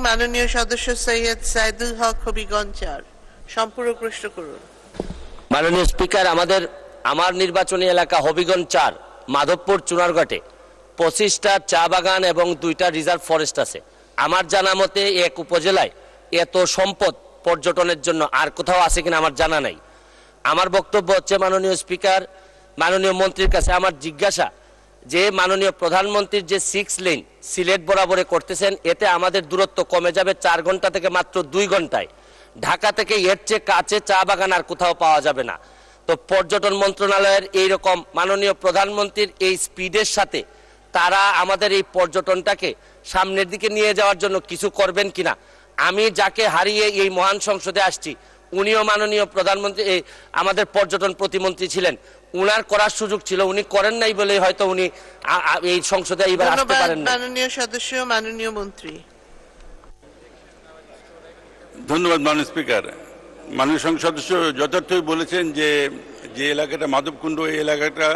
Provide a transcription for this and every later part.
মাননীয় সদস্য সৈয়দ সাইদুল হক হবিগঞ্জ 4 সম্পূরক প্রশ্ন করুন। মাননীয় স্পিকার, আমার নির্বাচনী এলাকা হবিগঞ্জ 4 মাধবপুর চুনারঘাটে 25টা চা বাগান এবং 2টা রিজার্ভ ফরেস্ট আছে। আমার জানা মতে এক উপজেলায় এত সম্পদ পর্যটনের জন্য আর কোথাও আছে কিনা আমার জানা নাই। আমার বক্তব্য হচ্ছে, মাননীয় স্পিকার, মাননীয় মন্ত্রীর কাছে আমার জিজ্ঞাসা যে মাননীয় প্রধানমন্ত্রীর যে 6 লেন সিলেট বরাবরে করতেছেন, এতে আমাদের দূরত্ব কমে যাবে 4 ঘন্টা থেকে মাত্র 2 ঘন্টায়। ঢাকা থেকে এর চেয়ে কাছে চা বাগান আর কোথাও পাওয়া যাবে না। তো পর্যটন মন্ত্রণালয়ের এইরকম মাননীয় প্রধানমন্ত্রীর এই স্পিডের সাথে তারা আমাদের এই পর্যটনটাকে সামনের দিকে নিয়ে যাওয়ার জন্য কিছু করবেন কিনা। আমি যাকে হারিয়ে এই মহান সংসদে আসছি, উনিও মাননীয় প্রধানমন্ত্রী আমাদের পর্যটন প্রতিমন্ত্রী ছিলেন, উনার করার সুযোগ ছিল, উনি করেন নাই বলে হয়তো উনি এই সংসদে এইবার আসতে পারেন না। মাননীয় সদস্য, মাননীয় মন্ত্রী। ধন্যবাদ মাননীয় স্পিকার। মাননীয় সংসদ সদস্য যথার্থই বলেছেন যে এলাকাটা মাধবকুণ্ড, এই এলাকাটা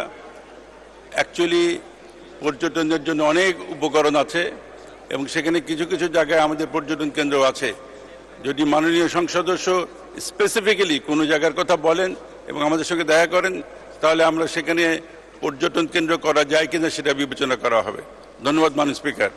অ্যাকচুয়ালি পর্যটনের জন্য অনেক উপকরণ আছে এবং সেখানে কিছু কিছু জায়গায় আমাদের পর্যটন কেন্দ্র আছে। যদি মাননীয় সংসদ সদস্য স্পেসিফিক্যালি কোনো জায়গার কথা বলেন এবং আমাদের সঙ্গে দেখা করেন, তাহলে আমরা সেখানে পর্যটন কেন্দ্র করা যায় কিনা সেটা বিবেচনা করা হবে। ধন্যবাদ মাননীয় স্পিকার।